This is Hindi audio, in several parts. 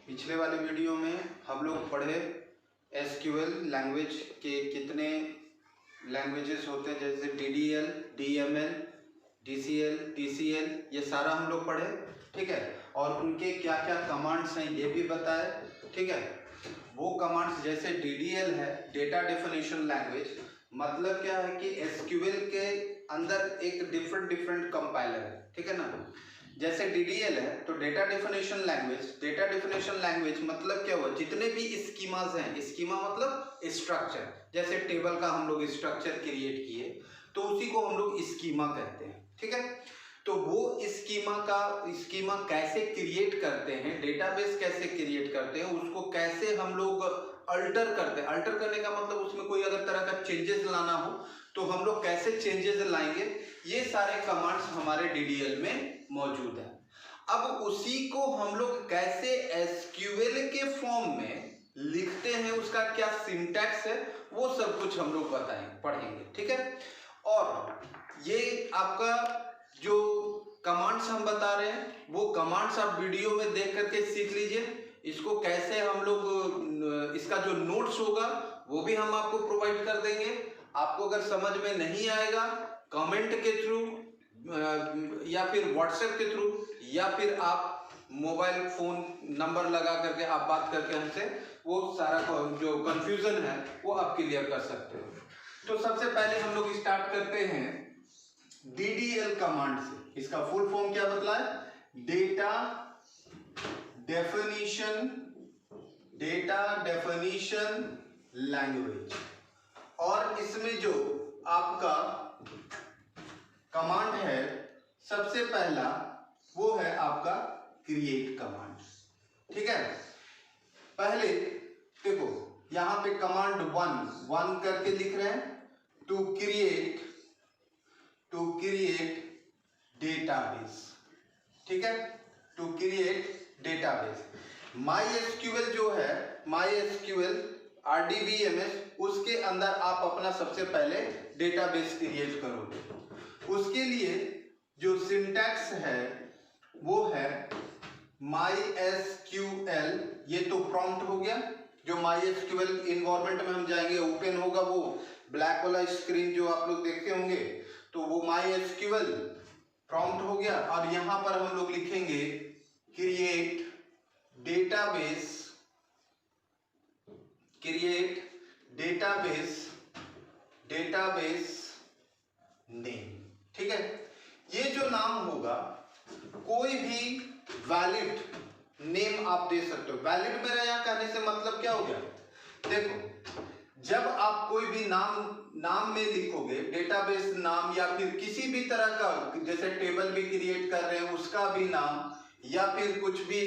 पिछले वाले वीडियो में हम लोग पढ़े एसक्यूएल लैंग्वेज के कितने लैंग्वेजेस होते हैं, जैसे डीडीएल, डीएमएल, डीसीएल, टीसीएल, ये सारा हम लोग पढ़े। ठीक है, और उनके क्या क्या कमांड्स हैं ये भी बताए। ठीक है, वो कमांड्स जैसे डीडीएल है, डेटा डेफिनेशन लैंग्वेज, मतलब क्या है कि एसक्यूएल के अंदर एक डिफरेंट कंपाइलर है। ठीक है ना, जैसे डीडीएल है तो data definition language. Data definition language मतलब क्या हुआ, जितने भी स्कीमाज हैं, स्कीमा मतलब स्ट्रक्चर, जैसे टेबल का हम लोग स्ट्रक्चर क्रिएट किए तो उसी को हम लोग स्कीमा कहते हैं। ठीक है, तो वो स्कीमा कैसे क्रिएट करते हैं, डेटाबेस कैसे क्रिएट करते हैं, उसको कैसे हम लोग अल्टर करते हैं। अल्टर करने का मतलब उसमें कोई अगर तरह का चेंजेस लाना हो तो हम लोग कैसे चेंजेस लाएंगे, ये सारे कमांड्स हमारे डीडीएल में मौजूद है। अब उसी को हम लोग कैसे एसक्यूएल के फॉर्म में लिखते हैं, उसका क्या सिंटैक्स है, वो सब कुछ हम लोग पढ़ेंगे। ठीक है, और ये आपका जो कमांड्स हम बता रहे हैं वो कमांड्स आप वीडियो में देख करके सीख लीजिए। इसको कैसे हम लोग, इसका जो नोट्स होगा वो भी हम आपको प्रोवाइड कर देंगे। आपको अगर समझ में नहीं आएगा कमेंट के थ्रू या फिर व्हाट्सएप के थ्रू, या फिर आप मोबाइल फोन नंबर लगा करके आप बात करके हमसे वो सारा जो कंफ्यूजन है वो आप क्लियर कर सकते हो। तो सबसे पहले हम लोग स्टार्ट करते हैं डीडीएल कमांड से। इसका फुल फॉर्म क्या बतलाए, डेटा डेफिनिशन लैंग्वेज। और इसमें जो आपका कमांड है सबसे पहला वो है आपका क्रिएट कमांड। ठीक है, पहले देखो यहां पे कमांड वन करके लिख रहे हैं, टू क्रिएट डेटाबेस। ठीक है, टू क्रिएट डेटाबेस। MySQL जो है, MySQL RDBMS, उसके अंदर आप अपना सबसे पहले डेटाबेस क्रिएट करोगे। उसके लिए जो सिंटैक्स है वो है MySQL, ये तो प्रॉम्प्ट हो गया। जो MySQL इन्वायरमेंट में हम जाएंगे ओपन होगा वो ब्लैक वाला स्क्रीन जो आप लोग देखते होंगे, तो वो MySQL प्रॉम्प्ट हो गया। और यहां पर हम लोग लिखेंगे क्रिएट डेटाबेस नेम। ठीक है, ये जो नाम होगा कोई भी वैलिड नेम आप दे सकते हो। वैलिड मेरा यहाँ कहने से मतलब क्या हो गया, देखो जब आप कोई भी नाम में लिखोगे, डेटाबेस नाम या फिर किसी भी तरह का, जैसे टेबल भी क्रिएट कर रहे हो उसका भी नाम, या फिर कुछ भी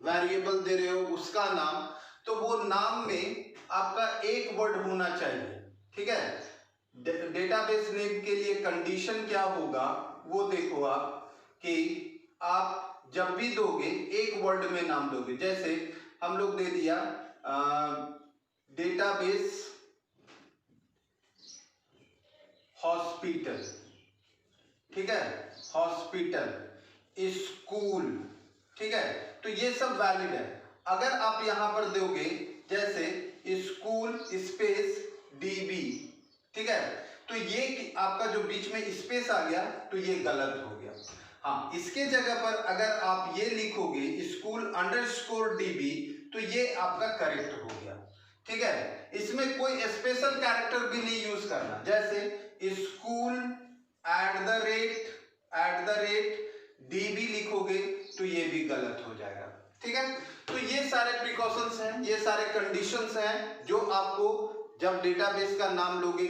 वेरिएबल दे रहे हो उसका नाम, तो वो नाम में आपका एक वर्ड होना चाहिए। ठीक है, डेटाबेस नेम के लिए कंडीशन क्या होगा वो देखो आप, कि आप जब भी दोगे एक वर्ड में नाम दोगे। जैसे हम लोग दे दिया डेटाबेस हॉस्पिटल। ठीक है, हॉस्पिटल, स्कूल। ठीक है, तो ये सब वैलिड है। अगर आप यहां पर दोगे जैसे स्कूल स्पेस डीबी, ठीक है, तो ये आपका जो बीच में स्पेस आ गया तो ये गलत हो गया। हाँ, इसके जगह पर अगर आप ये लिखोगे स्कूल अंडरस्कोर डीबी तो ये आपका करेक्ट हो गया। ठीक है, इसमें कोई स्पेशल कैरेक्टर भी नहीं यूज करना, जैसे स्कूल @ डीबी लिखोगे तो ये भी गलत हो जाएगा। ठीक है, तो ये सारे प्रिकॉशंस हैं, ये सारे कंडीशंस हैं जो आपको जब डेटाबेस का नाम लोगे,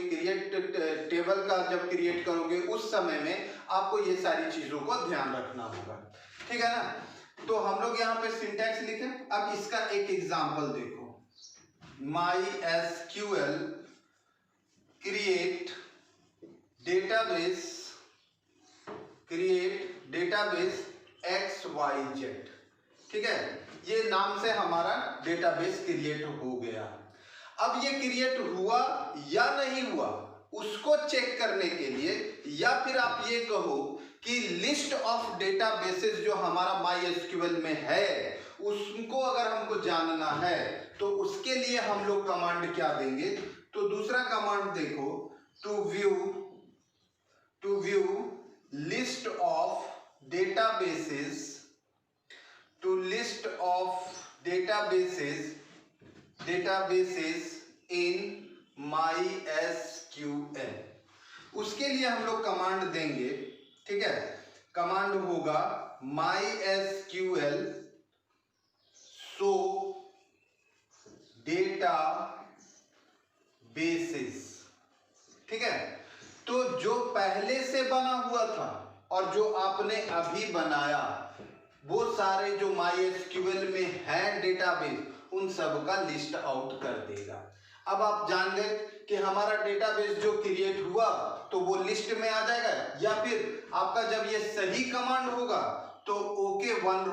टेबल का जब क्रिएट करोगे उस समय में आपको ये सारी चीजों को ध्यान रखना होगा। ठीक है ना, तो हम लोग यहाँ पे सिंटैक्स लिखे। अब इसका एक एग्जांपल देखो, MySQL क्रिएट डेटाबेस XYZ। ठीक है, ये नाम से हमारा डेटाबेस क्रिएट हो गया। अब ये क्रिएट हुआ या नहीं हुआ उसको चेक करने के लिए, या फिर आप ये कहो कि लिस्ट ऑफ डेटाबेसेस जो हमारा MySQL में है उसको अगर हमको जानना है तो उसके लिए हम लोग कमांड क्या देंगे, तो दूसरा कमांड देखो, to view list of databases, to list of databases in MySQL। उसके लिए हम लोग कमांड देंगे, ठीक है, कमांड होगा MySQL show databases, ठीक है। तो जो पहले से बना हुआ था और जो आपने अभी बनाया वो सारे जो MySQL में है डेटाबेस उन सब का लिस्ट आउट कर देगा। अब आप जान गए कि हमारा डेटाबेस जो क्रिएट हुआ तो वो लिस्ट में आ जाएगा, या फिर आपका जब ये सही कमांड होगा तो ओके वन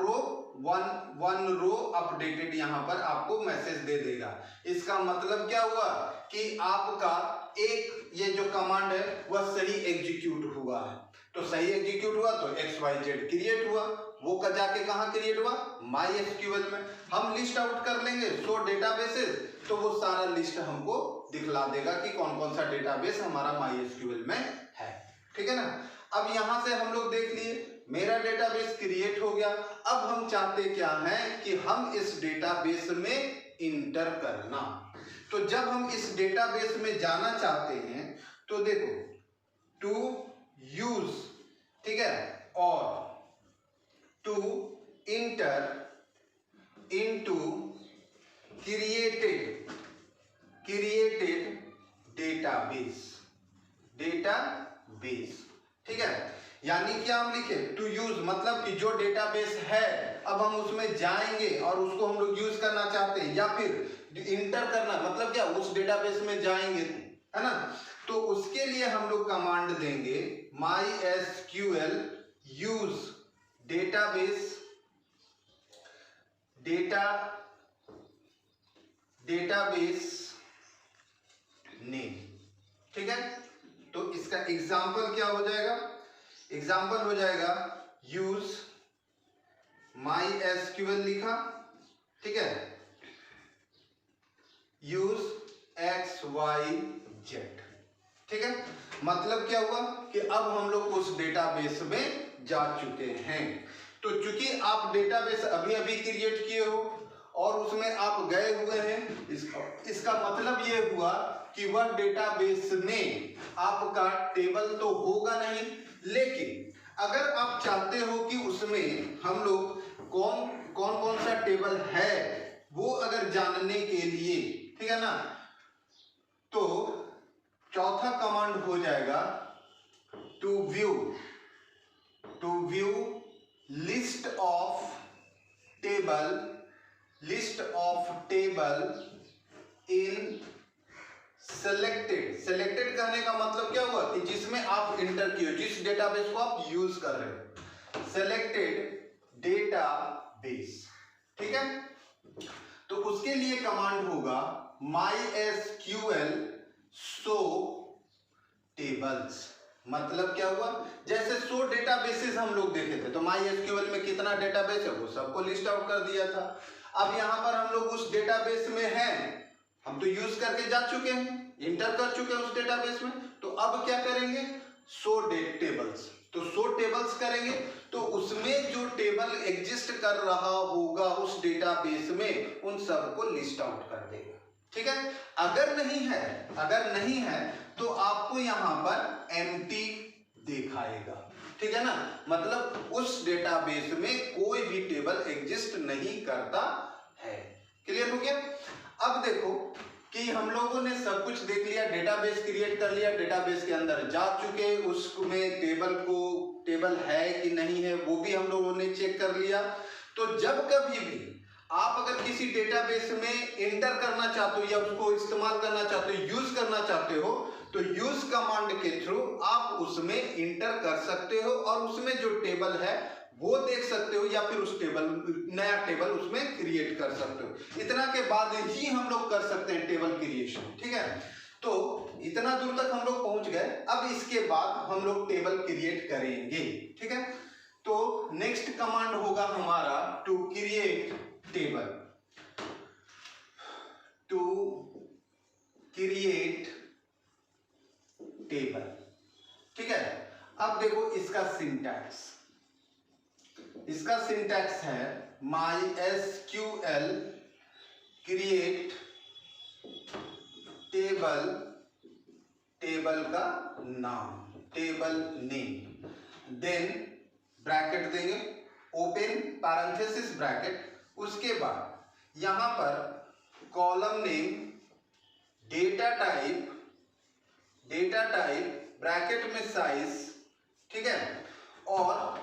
रो अपडेटेड यहाँ पर आपको मैसेज दे देगा। इसका मतलब क्या हुआ कि आपका एक ये जो कमांड है वह सही एग्जीक्यूट हुआ है। तो सही एग्जीक्यूट हुआ तो XYZ क्रिएट हुआ, वो का जाके कहाँ क्रिएट हुआ, MySQL में। हम लिस्ट आउट कर लेंगे सो डेटाबेसेस, तो वो सारा लिस्ट हमको दिखला देगा कि कौन कौन सा डेटाबेस हमारा MySQL में है, ठीक है ना। अब यहाँ से हम लोग देख लिए मेरा डेटाबेस क्रिएट हो गया। अब हम चाहते क्या हैं कि हम इस डेटाबेस में इंटर करना। तो जब हम इस डेटाबेस में जाना चाहते हैं तो देखो टू यूज, ठीक है, और to enter into created database, ठीक है। यानी क्या हम लिखे, टू यूज मतलब कि जो डेटाबेस है अब हम उसमें जाएंगे और उसको हम लोग यूज करना चाहते हैं, या फिर इंटर करना मतलब क्या, उस डेटाबेस में जाएंगे, है ना। तो उसके लिए हम लोग कमांड देंगे MySQL यूज डेटाबेस नेम, ठीक है। तो इसका एग्जाम्पल क्या हो जाएगा, एग्जाम्पल हो जाएगा यूज MySQL लिखा, ठीक है, यूज XYZ, ठीक है। मतलब क्या हुआ कि अब हम लोग उस डेटाबेस में जा चुके हैं। तो चूंकि आप डेटाबेस अभी अभी क्रिएट किए हो और उसमें आप गए हुए हैं, इसका मतलब ये हुआ कि वह डेटाबेस में आपका टेबल तो होगा नहीं, लेकिन अगर आप चाहते हो कि उसमें हम लोग कौन कौन सा टेबल है वो अगर जानने के लिए, ठीक है ना, तो चौथा कमांड हो जाएगा to view list of table in selected कहने का मतलब क्या हुआ कि जिसमें आप इंटर किए, जिस डेटाबेस को आप यूज कर रहे हो, सेलेक्टेड डेटाबेस, ठीक है। तो उसके लिए कमांड होगा MySQL शो टेबल्स। मतलब क्या हुआ, जैसे 100 डेटाबेसेस हम लोग देखे थे तो MySQL में कितना डेटाबेस है वो सबको लिस्ट आउट कर दिया था। अब यहाँ पर हम लोग उस डेटाबेस में हैं, हम तो यूज करके जा चुके हैं, इंटर कर चुके हैं उस डेटाबेस में, तो अब क्या करेंगे, शो टेबल्स। तो शो टेबल्स करेंगे तो उसमें जो टेबल एग्जिस्ट कर रहा होगा उस डेटाबेस में उन सबको लिस्ट आउट कर देगा, ठीक है। अगर नहीं है तो आपको यहाँ पर एम्प्टी दिखाएगा, ठीक है ना। मतलब उस डेटाबेस में कोई भी टेबल एग्जिस्ट नहीं करता है। क्लियर हो गया। अब देखो कि हम लोगों ने सब कुछ देख लिया, डेटाबेस क्रिएट कर लिया, डेटाबेस के अंदर जा चुके, उसमें टेबल है कि नहीं है वो भी हम लोगों ने चेक कर लिया। तो जब कभी भी आप अगर किसी डेटाबेस में एंटर करना चाहते हो या उसको इस्तेमाल करना चाहते हो, यूज करना चाहते हो, तो यूज कमांड के थ्रू आप उसमें इंटर कर सकते हो और उसमें जो टेबल है वो देख सकते हो, या फिर उस नया टेबल उसमें क्रिएट कर सकते हो। इतना के बाद ही हम लोग कर सकते हैं टेबल क्रिएशन, ठीक है। तो इतना दूर तक हम लोग पहुंच गए। अब इसके बाद हम लोग टेबल क्रिएट करेंगे, ठीक है। तो नेक्स्ट कमांड होगा हमारा to create table, to create table, ठीक है। अब देखो इसका सिंटैक्स है MySQL क्रिएट टेबल का नाम, टेबल नेम, देन ब्रैकेट देंगे, ओपन पैरेंथेसिस ब्रैकेट, उसके बाद यहां पर column name, data type bracket में साइज, ठीक है। और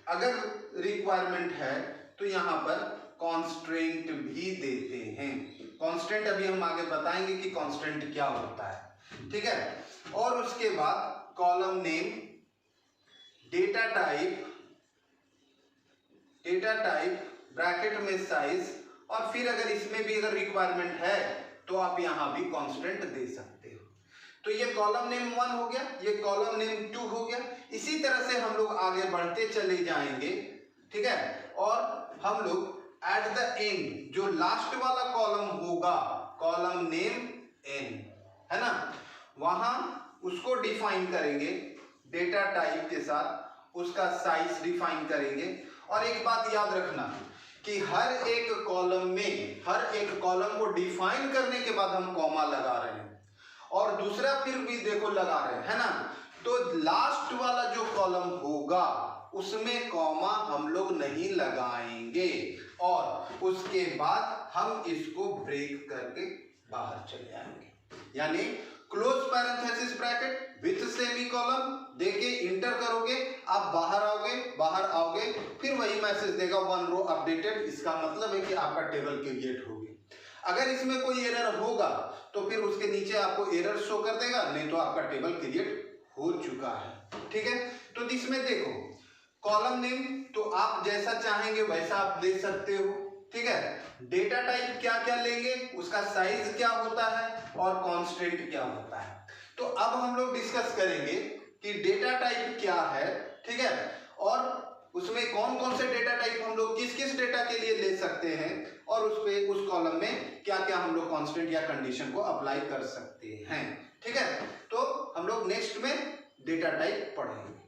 अगर रिक्वायरमेंट है तो यहां पर कॉन्स्ट्रेंट भी देते हैं। कॉन्स्टेंट अभी हम आगे बताएंगे कि कॉन्स्टेंट क्या होता है, ठीक है। और उसके बाद column name, data type bracket में साइज, और फिर अगर इसमें भी अगर रिक्वायरमेंट है तो आप यहां भी कांस्टेंट दे सकते हो। तो ये कॉलम नेम 1 हो गया, ये कॉलम नेम 2 हो गया। इसी तरह से हम लोग आगे बढ़ते चले जाएंगे, ठीक है। और हम लोग एट द एंड जो लास्ट वाला कॉलम होगा, कॉलम नेम n, है ना, वहां उसको डिफाइन करेंगे डेटा टाइप के साथ, उसका साइज डिफाइन करेंगे। और एक बात याद रखना कि हर एक कॉलम को डिफाइन करने के बाद हम कॉमा लगा रहे हैं, और दूसरा फिर भी देखो लगा रहे हैं, है ना। तो लास्ट वाला जो कॉलम होगा उसमें कॉमा हम लोग नहीं लगाएंगे, और उसके बाद हम इसको ब्रेक करके बाहर चले आएंगे। यानी close parenthesis bracket with semicolon देके इंटर करोगे, आप बाहर आओगे, फिर वही मैसेज देगा 1 रो अपडेटेड। इसका मतलब है कि आपका टेबल क्रिएट हो गया। अगर इसमें कोई एरर होगा तो फिर उसके नीचे आपको एरर शो कर देगा, नहीं तो आपका टेबल क्रिएट हो चुका है, ठीक है। तो इसमें देखो कॉलम नेम तो आप जैसा चाहेंगे वैसा आप दे सकते हो, ठीक है। डेटा टाइप क्या क्या लेंगे, उसका साइज क्या होता है, और कांस्टेंट क्या होता है। तो अब हम लोग डिस्कस करेंगे कि डेटा टाइप क्या है, ठीक है, और उसमें कौन कौन से डेटा टाइप हम लोग किस किस डेटा के लिए ले सकते हैं, और उस कॉलम में क्या क्या हम लोग कांस्टेंट या कंडीशन को अप्लाई कर सकते हैं, ठीक है। तो हम लोग नेक्स्ट में डेटा टाइप पढ़ेंगे।